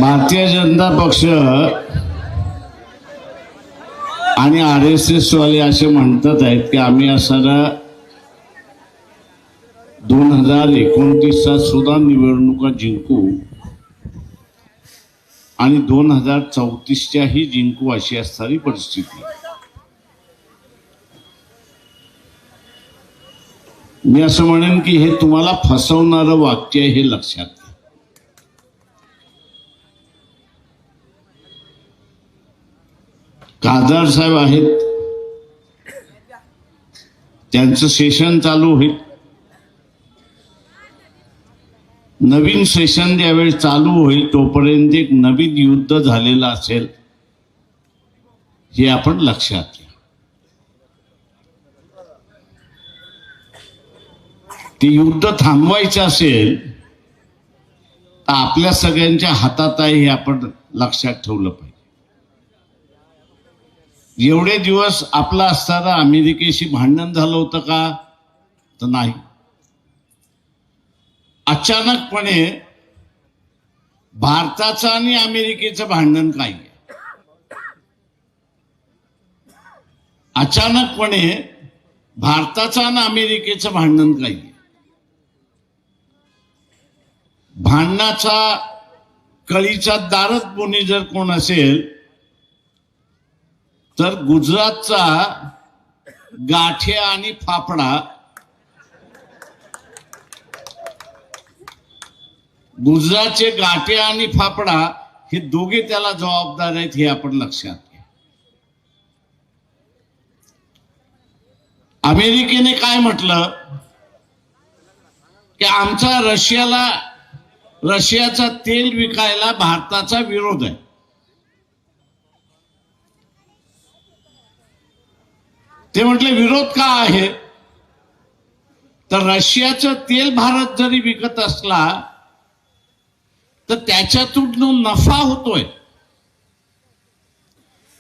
भारतीय जनता पक्ष आणि RSS वाले असे म्हणतात आहेत की आम्ही असणारा 2029 सुद्धा निवडणुका जिंकू आणि 2034 जिंकू अशी असणारी परिस्थिती. मी असं म्हणेन की हे तुम्हाला फसवणारं वाक्य आहे, हे लक्षात घ्या. खासदार साहेब आहेत, त्यांचं सेशन चालू होईल. नवीन सेशन ज्यावेळी चालू होईल तोपर्यंत एक नवीन युद्ध झालेलं असेल, हे आपण लक्षात घ्या. ते युद्ध थांबवायचं असेल तर आपल्या सगळ्यांच्या हातात आहे, हे आपण लक्षात ठेवलं पाहिजे. एवढे दिवस आपला असताना अमेरिकेशी भांडण झालं होतं का? तर नाही. अचानकपणे भारताचं आणि अमेरिकेचं भांडण काय आहे? अचानकपणे भारताचं आणि अमेरिकेचं भांडण काय आहे? भांडणाचा कळीचा दारच कोणी जर कोण असेल तर गुजरातचा गाठ्या आणि फाफडा, गुजरातचे गाठ्या आणि फाफडा हे दोघे त्याला जबाबदार आहेत, हे आपण लक्षात घ्या. अमेरिकेने काय म्हटलं की आमचा रशियाचा तेल विकायला भारताचा विरोध आहे. ते म्हटले विरोध का आहे? तर रशियाचं तेल भारत जरी विकत असला तर त्याच्यातून नफा होतोय,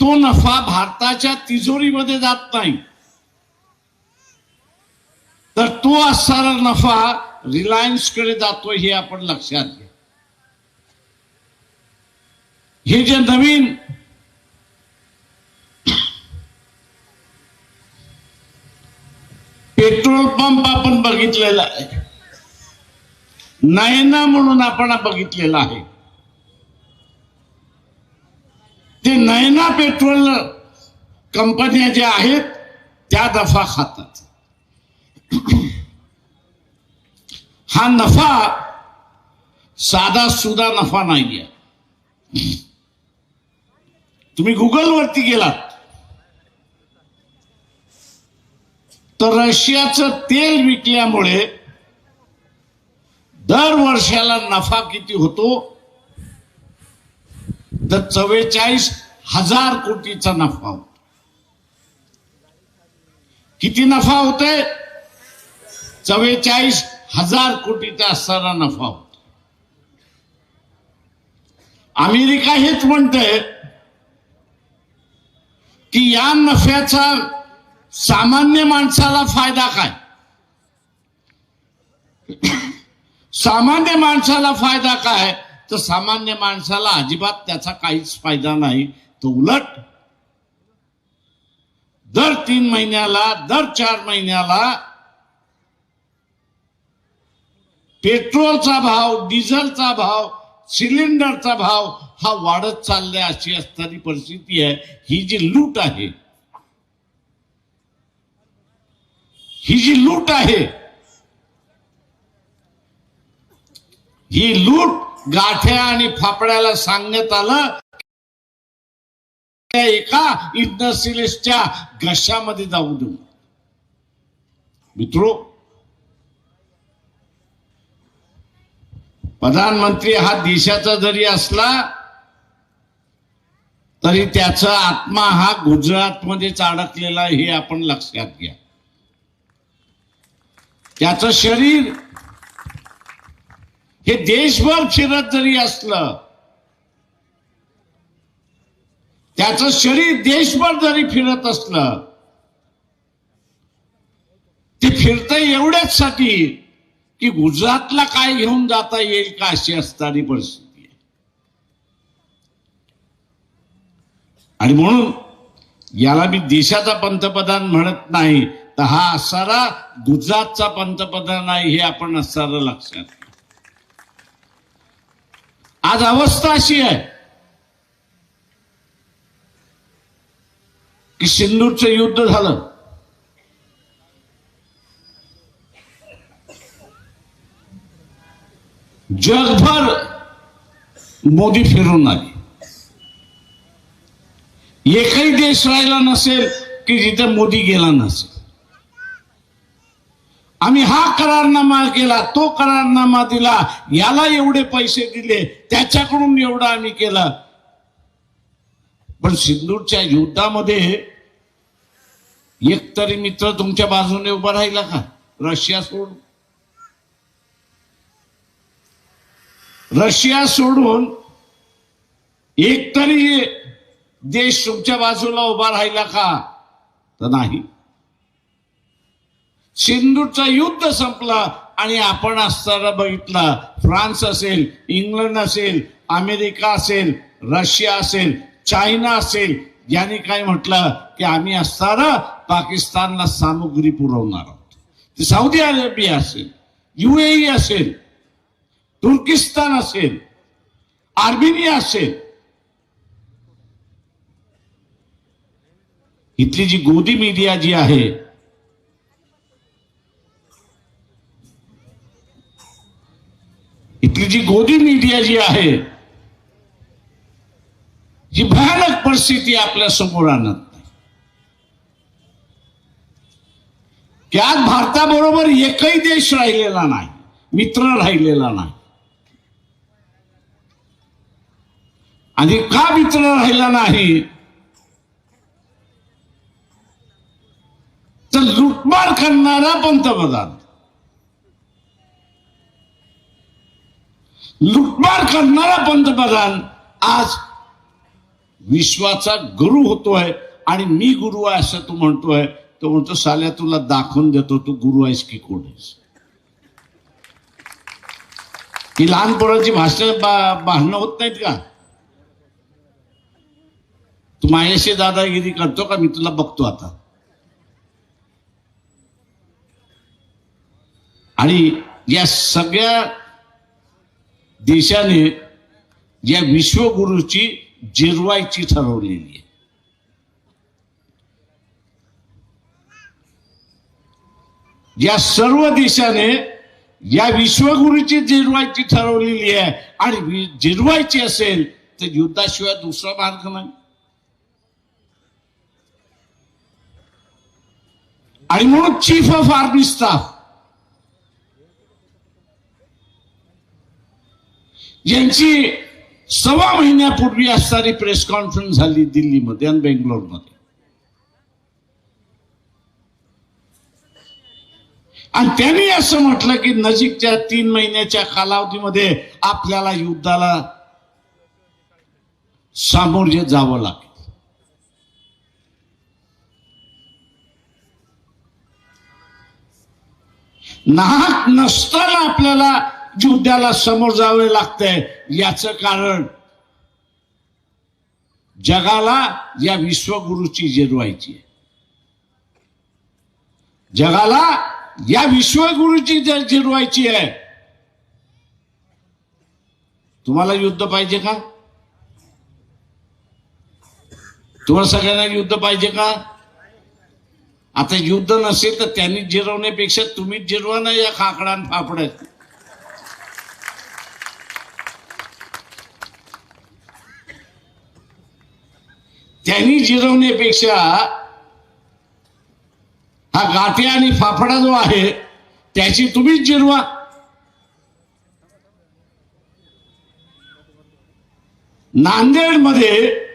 तो नफा भारताच्या तिजोरीमध्ये जात नाही, तर तो असणारा नफा रिलायन्स कडे जातोय, हे आपण लक्षात घ्या. हे जे नवीन पेट्रोल पंप आपण बघितलेला आहे, नयना म्हणून आपण बघितलेला आहे, ते नयना पेट्रोल कंपन्या ज्या आहेत त्या नफा खातात. हा नफा साधा सुधा नफा नाहीये. तुम्ही गुगल वरती गेलात तर रशियाचं तेल विकल्यामुळे दर वर्षाला नफा किती होतो? तर 44,000 कोटीचा नफा होतो. किती नफा होतोय? 44,000 कोटीचा असणारा नफा होतो. अमेरिका हेच म्हणते की या नफ्याचा सामान्य माणसाला फायदा काय? सामान्य माणसाला फायदा काय? तर सामान्य माणसाला अजिबात त्याचा काहीच फायदा नाही. तो उलट दर 3 महिन्याला, दर 4 महिन्याला पेट्रोलचा भाव, डिझेलचा भाव, सिलेंडरचा भाव हा वाढत चाललाय, अशी असणारी परिस्थिती आहे. ही जी लूट आहे, ही जी लूट आहे, ही लूट गाठ्या आणि फाफड्याला सांगण्यात आलं एका इंडस्ट्रियलिस्टच्या घशामध्ये जाऊ देऊ. मित्रो, प्रधानमंत्री हा देशाचा जरी असला तरी त्याचा आत्मा हा गुजरातमध्येच अडकलेला, हे आपण लक्षात घ्या. त्याचं शरीर हे देशभर फिरत जरी असलं, त्याचं शरीर देशभर जरी फिरत असलं, ते फिरतंय एवढ्याच साठी की गुजरातला काय घेऊन जाता येईल का, अशी असणारी परिस्थिती आहे. आणि म्हणून याला मी देशाचा पंतप्रधान म्हणत नाही, तर हा असणारा गुजरातचा पंतप्रधान आहे हे आपण असणारं लक्षात. आज अवस्था अशी आहे की सिंदूरचं युद्ध झालं, जगभर मोदी फिरून आले. एकही देश राहिला नसेल की जिथे मोदी गेला नसेल. आम्ही हा करारनामा केला, तो करारनामा दिला, याला एवढे पैसे दिले, त्याच्याकडून एवढं आम्ही केलं. पण सिंदूरच्या युद्धामध्ये एक तरी मित्र तुमच्या बाजूने उभा राहिला का? रशिया सोडून. रशिया सोडून एक तरी देश तुमच्या बाजूला उभा राहिला का? तर नाही. सिंधूचं युद्ध संपलं आणि आपण असताना बघितलं, फ्रान्स असेल, इंग्लंड असेल, अमेरिका असेल, रशिया असेल, चायना असेल, यांनी काय म्हटलं की आम्ही असताना पाकिस्तानला सामुग्री पुरवणार आहोत. ते सौदी अरेबिया असेल, UAE असेल, तुर्किस्तान असेल, आर्मेनिया असेल, इथली जी गोदी मीडिया जी आहे, इथली जी गोदी मीडिया जी आहे, ही भयानक परिस्थिती आपल्या समोर आणत नाही की आज भारताबरोबर एकही देश राहिलेला नाही, मित्र राहिलेला नाही. आणि का मित्र राहिला नाही? तर लुटमार करणारा पंतप्रधान, लुटमार करणारा पंतप्रधान आज विश्वाचा गुरु होतोय. आणि मी गुरु आहे असं तू म्हणतोय. तो म्हणतो साल्या तुला दाखवून देतो तू गुरु आहेस की कोण आहेस. ही लहान पोरांची भाषण भांडणं होत नाहीत का? तू माझ्याशी दादागिरी करतो का? मी तुला बघतो आता. आणि या सगळ्या देशाने या विश्वगुरूची जिरवायची ठरवलेली आहे. या सर्व देशाने या विश्वगुरूची जिरवायची ठरवलेली आहे. आणि जिरवायची असेल तर युद्धाशिवाय दुसरा मार्ग नाही. आणि म्हणून चीफ ऑफ आर्मी स्टाफ यांची 6 महिन्यापूर्वी असणारी प्रेस कॉन्फरन्स झाली दिल्लीमध्ये आणि बेंगलोरमध्ये. आणि त्यांनी असं म्हटलं की नजीकच्या 3 महिन्याच्या कालावधीमध्ये आपल्याला युद्धाला सामोरे जावं लागेल. नाहक नसताना आपल्याला युद्धाला समोर जावे लागतंय. याचं कारण जगाला या विश्वगुरूची जिरवायची आहे. जगाला या विश्वगुरूची जिरवायची आहे. तुम्हाला युद्ध पाहिजे का? तुम्हाला सगळ्यांना युद्ध पाहिजे का? आता युद्ध नसेल तर त्यांनी जिरवण्यापेक्षा तुम्हीच जिरवा ना या खाकडान फाफड्यात. त्यांनी जिरवण्यापेक्षा हा गाठ्या आणि फाफडा जो आहे त्याची तुम्हीच जिरवा. नांदेडमध्ये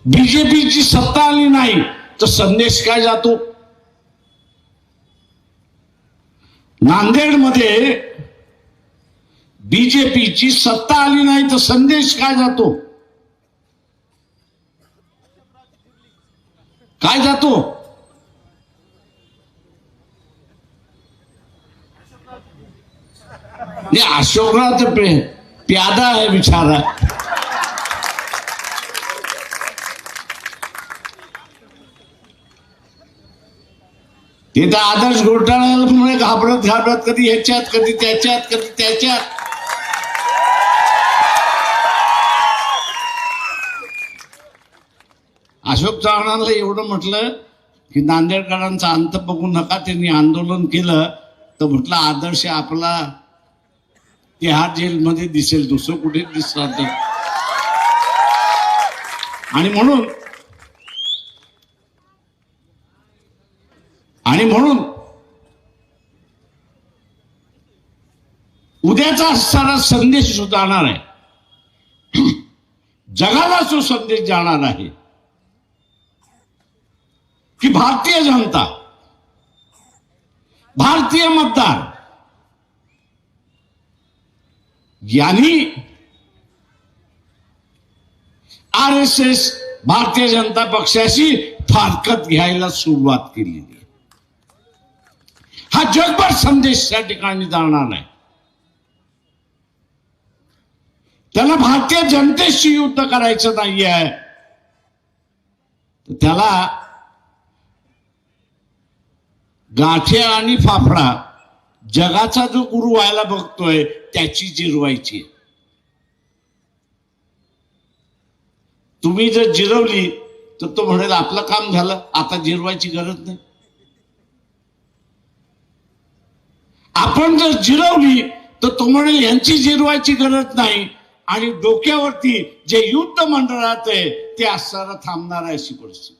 बीजेपीची सत्ता आली नाही तर संदेश काय जातो? नांदेडमध्ये बीजेपीची सत्ता आली नाही तर संदेश काय जातो? काय जातो? अशोकराव प्यादा है बिचारा. ते तर आदर्श घोटाळ्यामुळे घाबरत घाबरत कधी ह्याच्यात कधी त्याच्यात कधी त्याच्यात. अशोक चव्हाणांना एवढं म्हटलं की नांदेडकरांचा अंत बघू नका, त्यांनी आंदोलन केलं तर म्हटलं आदर्श आपला तिहार जेलमध्ये दिसेल, दुसरं कुठे दिसणार तर. आणि म्हणून उद्याचा असणारा संदेश जाणार आहे, जगाला तो संदेश जाणार आहे की भारतीय जनता, भारतीय मतदार यांनी RSS भारतीय जनता पक्षाशी फारकत घ्यायला सुरुवात केलेली आहे. हा जगभर संदेश त्या ठिकाणी जाणार आहे. त्याला भारतीय जनतेशी युद्ध करायचं नाही आहे, त्याला गाठ्या आणि फाफडा जगाचा जो गुरु व्हायला बघतोय त्याची जिरवायची. तुम्ही जर जिरवली तर तो म्हणेल आपलं काम झालं, आता जिरवायची गरज नाही. आपण जर जिरवली तर तो म्हणेल यांची जिरवायची गरज नाही, आणि डोक्यावरती जे युद्ध मंडळात आहे ते असताना थांबणार आहे अशी परिस्थिती.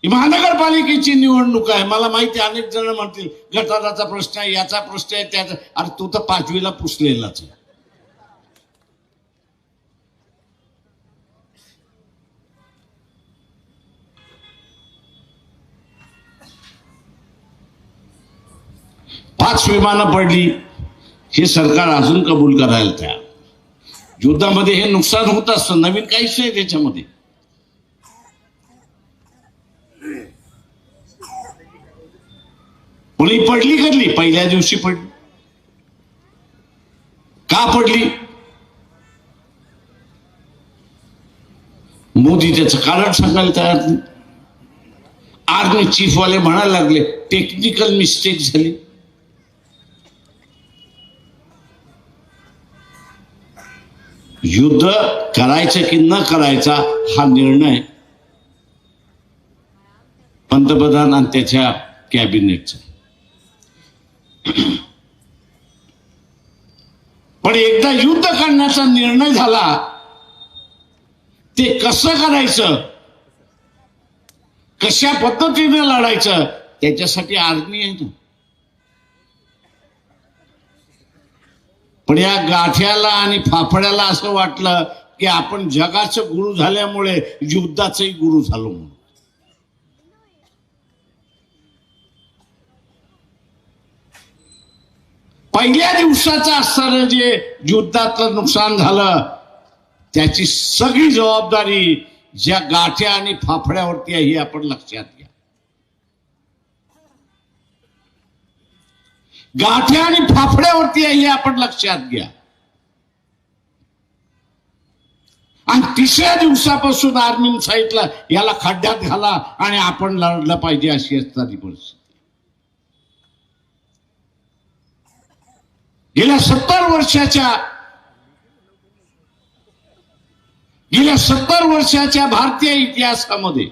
महानगरपालिकेची निवडणूक आहे. मला माहिती आहे, अनेक जण म्हणतील गटाराचा प्रश्न आहे, याचा प्रश्न आहे, त्याचा. अरे तो तर 5वीला पुसलेलाच आहे. पाच विमानं पडली हे सरकार अजून कबूल करायला तयार. युद्धामध्ये हे नुकसान होत असतं, नवीन काहीच नाही त्याच्यामध्ये. पुली पडली कधली? पहिल्या दिवशी पडली. का पडली? मोदी त्याचं कारण सांगायला तयार नाही. आर्मी चीफ वाले म्हणायला लागले टेक्निकल मिस्टेक झाली. युद्ध करायचं की न करायचा हा निर्णय पंतप्रधान आणि त्याच्या कॅबिनेटचा. पण एकदा युद्ध करण्याचा निर्णय झाला, ते कसं करायचं, कशा पद्धतीने लढायचं, त्याच्यासाठी आर्मी आहे ना. पण या गाठ्याला आणि फाफड्याला असं वाटलं की आपण जगाचं गुरु झाल्यामुळे युद्धाचंही गुरु झालो म्हणून. पहिल्या दिवसाचं असणारं जे युद्धातलं नुकसान झालं त्याची सगळी जबाबदारी ज्या गाठ्या आणि फाफड्यावरती आहे हे आपण लक्षात घ्या. गाठ्या आणि फाफड्यावरती आहे हे आपण लक्षात घ्या. आणि तिसऱ्या दिवसापासून आर्मीने सांगितलं याला खड्ड्यात घाला आणि आपण लढलं पाहिजे अशी असणारी परिस्थिती. गेल्या 70 वर्षाच्या भारतीय इतिहासामध्ये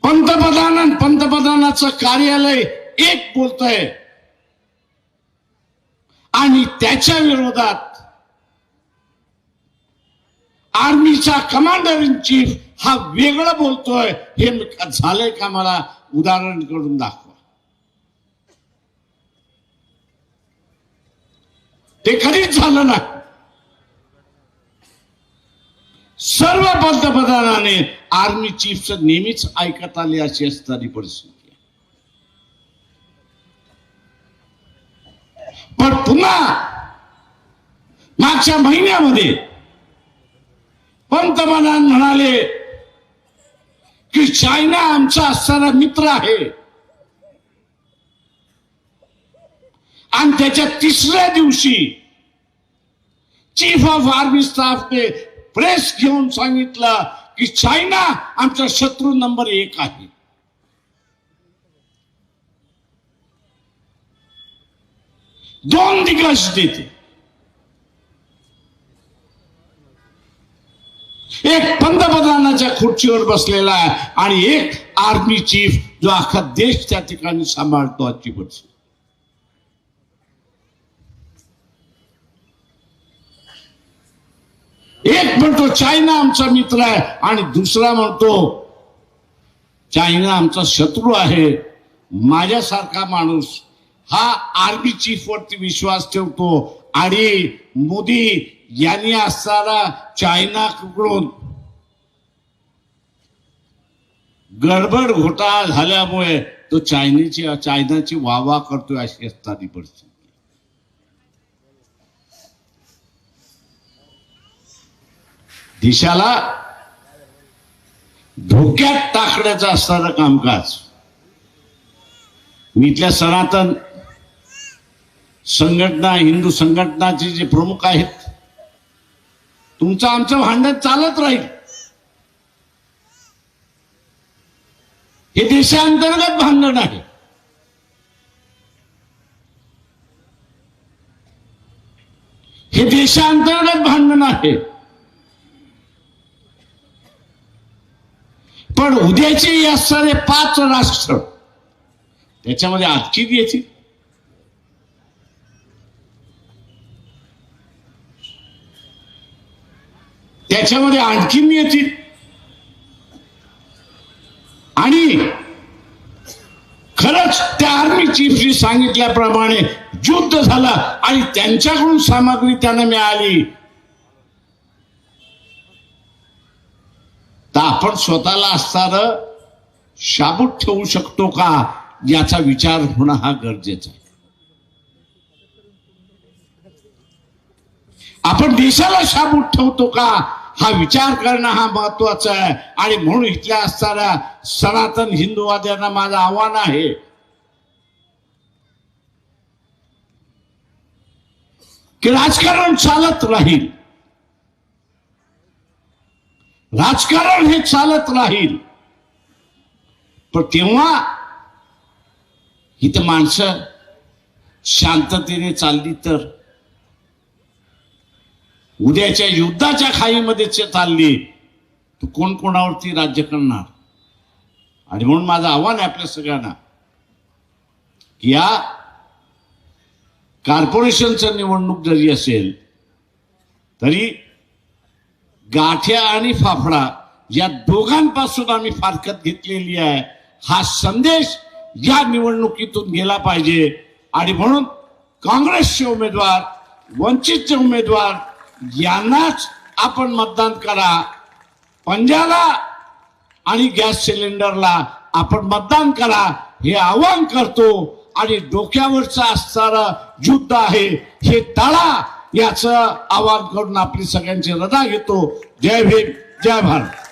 पंतप्रधानाचं कार्यालय एक बोलतंय आणि त्याच्या विरोधात आर्मीचा कमांडर इन चीफ हा वेगळं बोलतोय. हे झालंय का? मला उदाहरण करून दाखवा. ते कधीच झालं नाही. सर्व पंतप्रधानाने आर्मी चीफचं नेहमीच ऐकत आले अशी असणारी परिस्थिती. पण पुन्हा मागच्या महिन्यामध्ये पंतप्रधान म्हणाले की चायना आमचा असणारा मित्र आहे आणि त्याच्या तिसऱ्या दिवशी चीफ ऑफ आर्मी स्टाफने प्रेस घेऊन सांगितलं की चायना आमचा शत्रू नंबर 1 आहे. दोन दिग्गज देते, एक पंतप्रधानाच्या खुर्चीवर बसलेला आहे आणि एक आर्मी चीफ जो अख्खा देश त्या ठिकाणी सांभाळतो आजची परिस्थिती. एक म्हणतो चायना आमचा मित्र आहे आणि दुसरा म्हणतो चायना आमचा शत्रू आहे. माझ्यासारखा माणूस हा आर्मी चीफ वरती विश्वास ठेवतो आणि मोदी यांनी असताना चायनाकडून गडबड घोटाळा झाल्यामुळे तो चायनाची वाहवा करतोय अशी असणारी परिस्थिती. देशाला धोक्यात टाकण्याचं असणारं कामकाज मी इथल्या सनातन संघटना हिंदू संघटनाचे जे प्रमुख आहेत तुमचं आमचं भांडण चालत राहील. हे देशांतर्गत भांडण आहे. हे देशांतर्गत भांडण आहे. पण उद्याचे या सारे 5 राष्ट्र त्याच्यामध्ये आणखी येतील. त्याच्यामध्ये आणखीन येतील आणि खरंच त्या आर्मी चीफनी सांगितल्याप्रमाणे युद्ध झालं आणि त्यांच्याकडून सामग्री त्यांना मिळाली तर आपण स्वतःला असणारं शाबूत ठेवू शकतो का याचा विचार होणं हा गरजेचा आहे. आपण देशाला शाबूत ठेवतो का हा विचार करणं हा महत्वाचा आहे. आणि म्हणून इथल्या असणाऱ्या सनातन हिंदूवाद्यांना माझं आव्हान आहे की राजकारण चालत राहील. राजकारण हे चालत राहील पण तेव्हा इथं माणसं शांततेने चालली तर उद्याच्या युद्धाच्या खाईमध्ये चालली तर कोण कोणावरती राज्य करणार. आणि म्हणून माझं आव्हान आहे आपल्या सगळ्यांना की या कॉर्पोरेशनचं निवडणूक जरी असेल तरी गाठ्या आणि फाफडा या दोघांपासून आम्ही फारकत घेतलेली आहे. हा संदेश या निवडणुकीतून गेला पाहिजे. आणि म्हणून काँग्रेसचे उमेदवार वंचितचे उमेदवार यांनाच आपण मतदान करा. पंजाला आणि गॅस सिलेंडरला आपण मतदान करा हे आवाहन करतो. आणि डोक्यावरचं असणारं युद्ध आहे हे टाळा याचं आवाहन करून आपली सगळ्यांची रजा घेतो. जय भीम, जय भारत.